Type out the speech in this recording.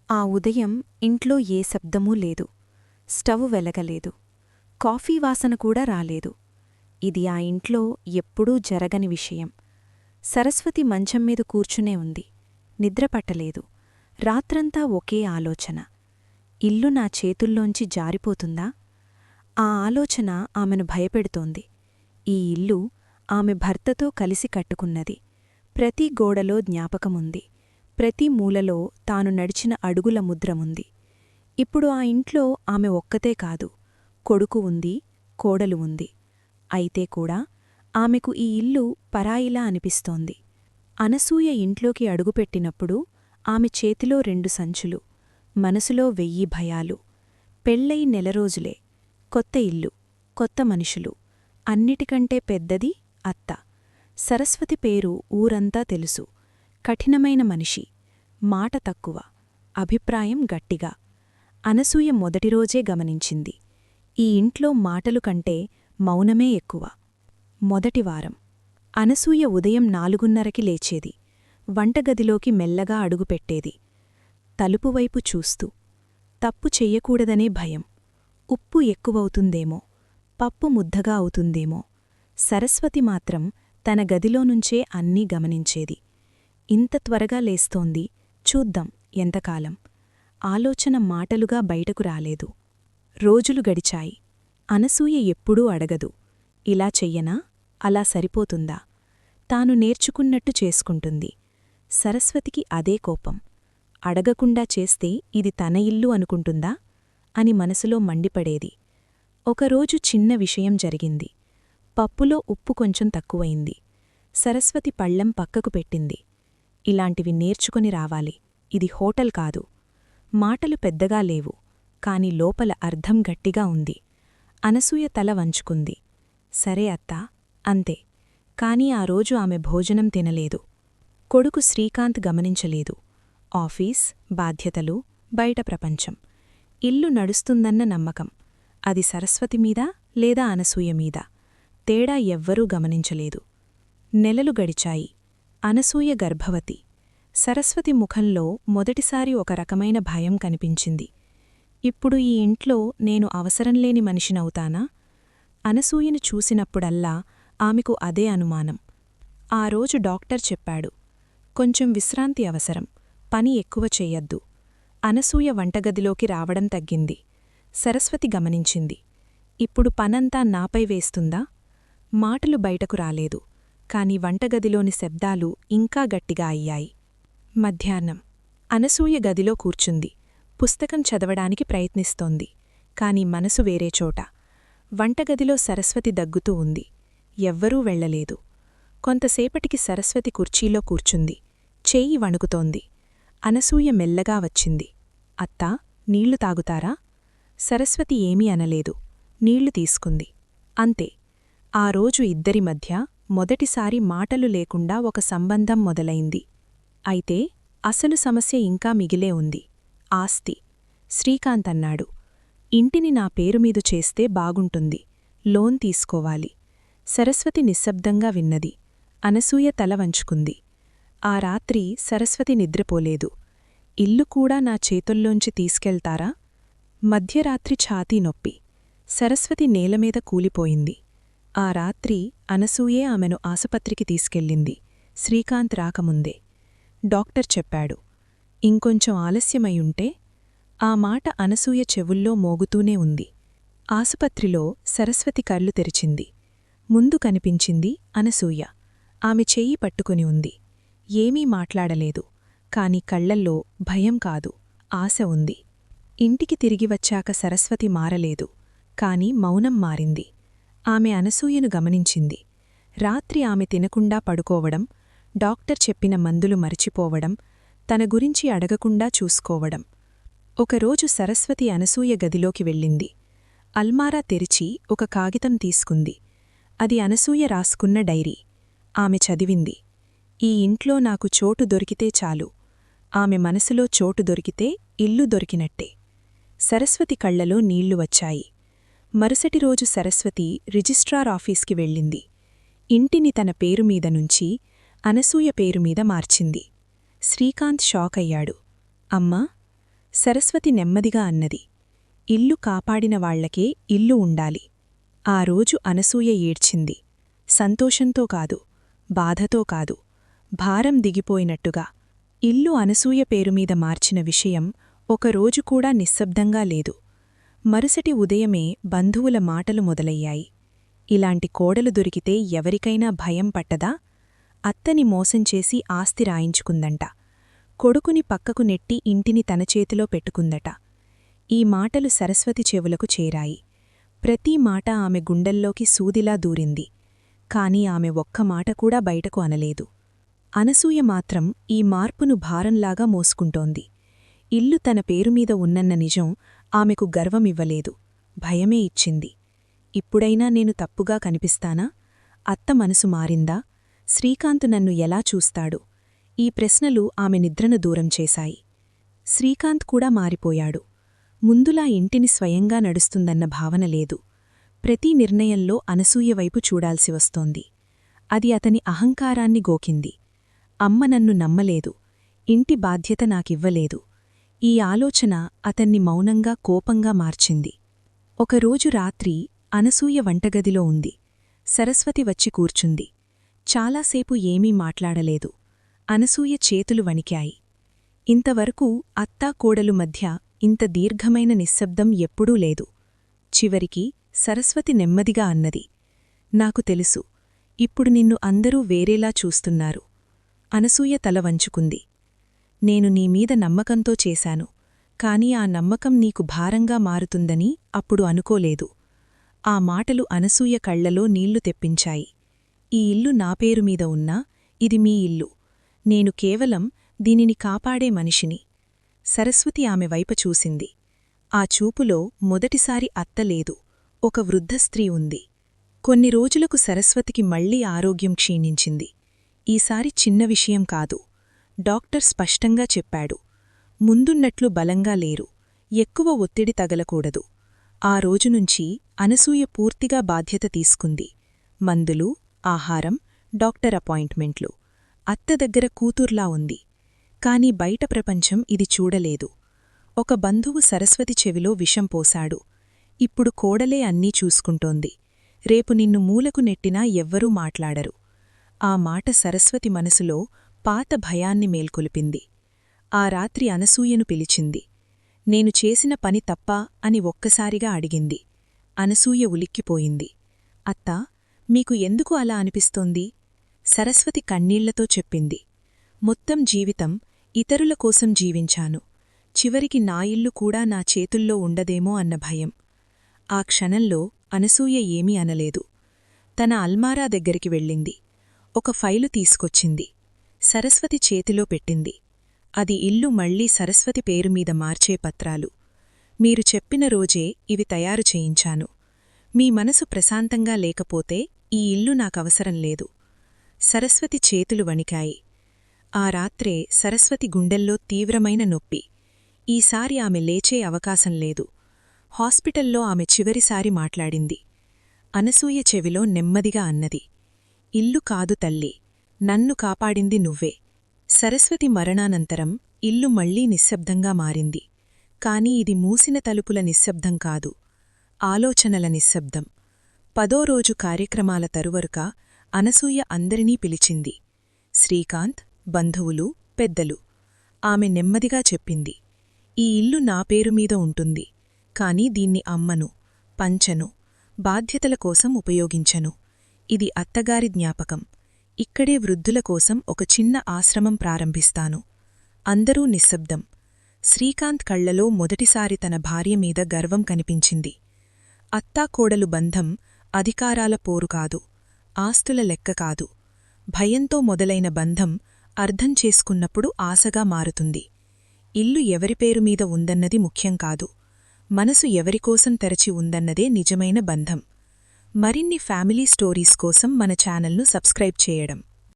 ఆ ఉదయం ఇంట్లో ఏ శబ్దమూ లేదు. స్టవ్ వెలగలేదు. కాఫీ వాసన కూడా రాలేదు. ఇది ఆ ఇంట్లో ఎప్పుడూ జరగని విషయం. సరస్వతి మంచంమీద కూర్చునే ఉంది. నిద్రపట్టలేదు. రాత్రంతా ఒకే ఆలోచన. ఇల్లు నా చేతుల్లోంచి జారిపోతుందా? ఆ ఆలోచన ఆమెను భయపెడుతోంది. ఈ ఇల్లు ఆమె భర్తతో కలిసి కట్టుకున్నది. ప్రతి గోడలో జ్ఞాపకముంది. ప్రతి మూలలో తాను నడిచిన అడుగుల ముద్రముంది. ఇప్పుడు ఆ ఇంట్లో ఆమె ఒక్కతే కాదు, కొడుకు ఉంది, కోడలు ఉంది. అయితే కూడా ఆమెకు ఈ ఇల్లు పరాయిలా అనిపిస్తోంది. అనసూయ ఇంట్లోకి అడుగుపెట్టినప్పుడు ఆమె చేతిలో 2 సంచులు, మనసులో 1000 భయాలు. పెళ్ళై నెలరోజులే, కొత్త ఇల్లు, కొత్త మనుషులు. అన్నిటికంటే పెద్దది అత్త. సరస్వతి పేరు ఊరంతా తెలుసు. కఠినమైన మనిషి, మాట తక్కువ, అభిప్రాయం గట్టిగా. అనసూయ మొదటిరోజే గమనించింది, ఈ ఇంట్లో మాటలు కంటే మౌనమే ఎక్కువ. మొదటివారం అనసూయ ఉదయం 4:30కి లేచేది. వంటగదిలోకి మెల్లగా అడుగుపెట్టేది. తలుపువైపు చూస్తూ. తప్పు చెయ్యకూడదనే భయం. ఉప్పు ఎక్కువవుతుందేమో, పప్పు ముద్దగా అవుతుందేమో. సరస్వతి మాత్రం తన గదిలోనుంచే అన్నీ గమనించేది. ఇంత త్వరగా లేస్తోంది, చూద్దాం ఎంతకాలం. ఆలోచన మాటలుగా బయటకు రాలేదు. రోజులు గడిచాయి. అనసూయ ఎప్పుడూ అడగదు, ఇలా చెయ్యనా, అలా సరిపోతుందా? తాను నేర్చుకున్నట్టు చేసుకుంటుంది. సరస్వతికి అదే కోపం. అడగకుండా చేస్తే ఇది తన ఇల్లు అనుకుంటుందా అని మనసులో మండిపడేది. ఒకరోజు చిన్న విషయం జరిగింది. పప్పులో ఉప్పు కొంచెం తక్కువైంది. సరస్వతి పళ్ళెం పక్కకు పెట్టింది. ఇలాంటివి నేర్చుకుని రావాలి, ఇది హోటల్ కాదు. మాటలు పెద్దగా లేవు, కాని లోపల అర్థం గట్టిగా ఉంది. అనసూయ తల వంచుకుంది. సరే అత్తా, అంతే. కాని ఆ రోజు ఆమె భోజనం తినలేదు. కొడుకు శ్రీకాంత్ గమనించలేదు. ఆఫీస్, బాధ్యతలు, బయట ప్రపంచం. ఇల్లు నడుస్తుందన్న నమ్మకం. అది సరస్వతిమీదా లేదా అనసూయమీదా? తేడా ఎవ్వరూ గమనించలేదు. నెలలు గడిచాయి. అనసూయ గర్భవతి. సరస్వతి ముఖంలో మొదటిసారి ఒక రకమైన భయం కనిపించింది. ఇప్పుడు ఈ ఇంట్లో నేను అవసరంలేని మనిషినవుతానా? అనసూయను చూసినప్పుడల్లా ఆమెకు అదే అనుమానం. ఆ రోజు డాక్టర్ చెప్పాడు, కొంచెం విశ్రాంతి అవసరం, పని ఎక్కువ చెయ్యొద్దు. అనసూయ వంటగదిలోకి రావడం తగ్గింది. సరస్వతి గమనించింది. ఇప్పుడు పనంతా నాపై వేస్తుందా? మాటలు బయటకు రాలేదు, కాని వంటగదిలోని శబ్దాలు ఇంకా గట్టిగా అయ్యాయి. మధ్యాహ్నం అనసూయ గదిలో కూర్చుంది. పుస్తకం చదవడానికి ప్రయత్నిస్తోంది. కాని మనసు వేరే చోట. వంటగదిలో సరస్వతి దగ్గుతూ ఉంది. ఎవ్వరూ వెళ్లలేదు. కొంతసేపటికి సరస్వతి కుర్చీలో కూర్చుంది. చేయి వణుకుతోంది. అనసూయ మెల్లగా వచ్చింది. అత్తా, నీళ్లు తాగుతారా? సరస్వతి ఏమీ అనలేదు. నీళ్లు తీసుకుంది. అంతే. ఆ రోజు ఇద్దరి మధ్య మొదటిసారి మాటలు లేకుండా ఒక సంబంధం మొదలైంది. అయితే అసలు సమస్య ఇంకా మిగిలే ఉంది. ఆస్తి. శ్రీకాంత్ అన్నాడు, ఇంటిని నా పేరుమీదు చేస్తే బాగుంటుంది. లోన్ తీసుకోవాలి. సరస్వతి నిశ్శబ్దంగా విన్నది. అనసూయ తల వంచుకుంది. ఆ రాత్రి సరస్వతి నిద్రపోలేదు. ఇల్లు కూడా నా చేతుల్లోంచి తీసుకెళ్తారా? మధ్యరాత్రి ఛాతీ నొప్పి. సరస్వతి నేలమీద కూలిపోయింది. ఆ రాత్రి అనసూయే ఆమెను ఆసుపత్రికి తీసుకెళ్ళింది. శ్రీకాంత్ రాకముందే. డాక్టర్ చెప్పాడు, ఇంకొంచెం ఆలస్యమయుంటే. ఆ మాట అనసూయ చెవుల్లో మోగుతూనే ఉంది. ఆసుపత్రిలో సరస్వతి కళ్ళు తెరిచింది. ముందు కనిపించింది అనసూయ. ఆమె చెయ్యి పట్టుకుని ఉంది. ఏమీ మాట్లాడలేదు. కాని కళ్లల్లో భయం కాదు, ఆశ ఉంది. ఇంటికి తిరిగి వచ్చాక సరస్వతి మారలేదు. కాని మౌనం మారింది. ఆమె అనసూయను గమనించింది. రాత్రి ఆమె తినకుండా పడుకోవడం, డాక్టర్ చెప్పిన మందులు మరిచిపోవడం, తన గురించి అడగకుండా చూసుకోవడం. ఒకరోజు సరస్వతి అనసూయ గదిలోకి వెళ్ళింది. అల్మారా తెరిచి ఒక కాగితం తీసుకుంది. అది అనసూయ రాసుకున్న డైరీ. ఆమె చదివింది, ఈ ఇంట్లో నాకు చోటు దొరికితే చాలు. ఆమె మనసులో చోటు దొరికితే ఇల్లు దొరికినట్టే. సరస్వతి కళ్లలో నీళ్లు వచ్చాయి. మరుసటి రోజు సరస్వతి రిజిస్ట్రార్ ఆఫీస్కి వెళ్ళింది. ఇంటిని తన పేరుమీద నుంచి అనసూయ పేరుమీద మార్చింది. శ్రీకాంత్ షాక్ అయ్యాడు. అమ్మా, సరస్వతి నెమ్మదిగా అన్నది. ఇల్లు కాపాడిన వాళ్లకే ఇల్లు ఉండాలి. ఆ రోజు అనసూయ ఏడ్చింది. సంతోషంతో కాదు, బాధతో కాదు, భారం దిగిపోయినట్టుగా. ఇల్లు అనసూయ పేరుమీద మార్చిన విషయం ఒకరోజు కూడా నిశ్శబ్దంగా లేదు. మరుసటి ఉదయమే బంధువుల మాటలు మొదలయ్యాయి. ఇలాంటి కోడలు దొరికితే ఎవరికైనా భయం పట్టదా? అత్తని మోసంచేసి ఆస్తి రాయించుకుందంట. కొడుకుని పక్కకు నెట్టి ఇంటిని తన చేతిలో పెట్టుకుందట. ఈ మాటలు సరస్వతి చెవులకు చేరాయి. ప్రతి మాట ఆమె గుండెల్లోకి సూదిలా దూరింది. కాని ఆమె ఒక్క మాట కూడా బయటకు అనలేదు. అనసూయ మాత్రం ఈ మార్పును భారంలాగా మోసుకుంటోంది. ఇల్లు తన పేరుమీద ఉన్నన్న నిజం ఆమెకు గర్వమివ్వలేదు, భయమే ఇచ్చింది. ఇప్పుడైనా నేను తప్పుగా కనిపిస్తానా? అత్త మనసు మారిందా? శ్రీకాంత్ నన్ను ఎలా చూస్తాడు? ఈ ప్రశ్నలు ఆమె నిద్రను దూరం చేశాయి. శ్రీకాంత్ కూడా మారిపోయాడు. ముందులా ఇంటిని స్వయంగా నడుస్తుందన్న భావన లేదు. ప్రతి నిర్ణయంలో అనసూయ వైపు చూడాల్సి వస్తోంది. అది అతని అహంకారాన్ని గోకింది. అమ్మ నన్ను నమ్మలేదు, ఇంటి బాధ్యత నాకివ్వలేదు. ఈ ఆలోచన అతన్ని మౌనంగా కోపంగా మార్చింది. ఒకరోజు రాత్రి అనసూయ వంటగదిలో ఉంది. సరస్వతి వచ్చి కూర్చుంది. చాలాసేపు ఏమీ మాట్లాడలేదు. అనసూయ చేతులు వణికాయి. ఇంతవరకు అత్తా కోడలు మధ్య ఇంత దీర్ఘమైన నిశ్శబ్దం ఎప్పుడూ లేదు. చివరికి సరస్వతి నెమ్మదిగా అన్నది, నాకు తెలుసు, ఇప్పుడు నిన్ను అందరూ వేరేలా చూస్తున్నారు. అనసూయ తల వంచుకుంది. నేను నీమీద నమ్మకంతో చేశాను, కాని ఆ నమ్మకం నీకు భారంగా మారుతుందని అప్పుడు అనుకోలేదు. ఆ మాటలు అనసూయ కళ్లలో నీళ్లు తెప్పించాయి. ఈ ఇల్లు నా పేరుమీద ఉన్నా ఇది మీ ఇల్లు. నేను కేవలం దీనిని కాపాడే మనిషిని. సరస్వతి ఆమె వైపు చూసింది. ఆ చూపులో మొదటిసారి అత్తలేదు, ఒక వృద్ధ స్త్రీ ఉంది. కొన్ని రోజులకు సరస్వతికి మళ్లీ ఆరోగ్యం క్షీణించింది. ఈసారి చిన్న విషయం కాదు. డాక్టర్ స్పష్టంగా చెప్పాడు, ముందున్నట్లు బలంగా లేరు, ఎక్కువ ఒత్తిడి తగలకూడదు. ఆ రోజునుంచి అనసూయ పూర్తిగా బాధ్యత తీసుకుంది. మందులు, ఆహారం, డాక్టర్ అపాయింట్మెంట్లు. అత్త దగ్గర కూతుర్లా ఉంది. కాని బయట ప్రపంచం ఇది చూడలేదు. ఒక బంధువు సరస్వతి చెవిలో విషం పోశాడు. ఇప్పుడు కోడలే అన్నీ చూసుకుంటోంది. రేపు నిన్ను మూలకు నెట్టినా ఎవ్వరూ మాట్లాడరు. ఆ మాట సరస్వతి మనసులో పాత భయాన్ని మేల్కొలిపింది. ఆ రాత్రి అనసూయను పిలిచింది. నేను చేసిన పని తప్పా అని ఒక్కసారిగా అడిగింది. అనసూయ ఉలిక్కిపోయింది. అత్తా, మీకు ఎందుకు అలా అనిపిస్తోంది? సరస్వతి కన్నీళ్లతో చెప్పింది. మొత్తం జీవితం ఇతరుల కోసం జీవించాను. చివరికి నా ఇల్లు కూడా నా చేతుల్లో ఉండదేమో అన్న భయం. ఆ క్షణంలో అనసూయ ఏమీ అనలేదు. తన అల్మారా దగ్గరికి వెళ్ళింది. ఒక ఫైలు తీసుకొచ్చింది. సరస్వతి చేతిలో పెట్టింది. అది ఇల్లు మళ్లీ సరస్వతి పేరుమీద మార్చే పత్రాలు. మీరు చెప్పిన రోజే ఇవి తయారు చేయించాను. మీ మనసు ప్రశాంతంగా లేకపోతే ఈ ఇల్లు నాకవసరం లేదు. సరస్వతి చేతులు వణికాయి. ఆ రాత్రే సరస్వతి గుండెల్లో తీవ్రమైన నొప్పి. ఈసారి ఆమె లేచే అవకాశం లేదు. హాస్పిటల్లో ఆమె చివరిసారి మాట్లాడింది. అనసూయ చెవిలో నెమ్మదిగా అన్నది, ఇల్లు కాదు తల్లి, నన్ను కాపాడింది నువ్వే. సరస్వతి మరణానంతరం ఇల్లు మళ్లీ నిశ్శబ్దంగా మారింది. కాని ఇది మూసిన తలుపుల నిశ్శబ్దం కాదు, ఆలోచనల నిశ్శబ్దం. 10వ రోజు కార్యక్రమాల తరువరుక అనసూయ అందరినీ పిలిచింది. శ్రీకాంత్, బంధువులు, పెద్దలు. ఆమె నెమ్మదిగా చెప్పింది, ఈ ఇల్లు నా పేరుమీద ఉంటుంది. కాని దీన్ని అమ్మను, పంచను, బాధ్యతల కోసం ఉపయోగించను. ఇది అత్తగారి జ్ఞాపకం. ఇక్కడే వృద్ధుల కోసం ఒక చిన్న ఆశ్రమం ప్రారంభిస్తాను. అందరూ నిశ్శబ్దం. శ్రీకాంత్ కళ్లలో మొదటిసారి తన భార్యమీద గర్వం కనిపించింది. అత్తాకోడలు బంధం అధికారాల పోరు కాదు, ఆస్తుల లెక్క కాదు. భయంతో మొదలైన బంధం అర్థం చేసుకున్నప్పుడు ఆశగా మారుతుంది. ఇల్లు ఎవరి పేరుమీద ఉందన్నది ముఖ్యం కాదు, మనసు ఎవరికోసం తెరచి ఉందన్నదే నిజమైన బంధం. మరిన్ని ఫ్యామిలీ స్టోరీస్ కోసం మన ఛానల్ను సబ్స్క్రైబ్ చేయడం.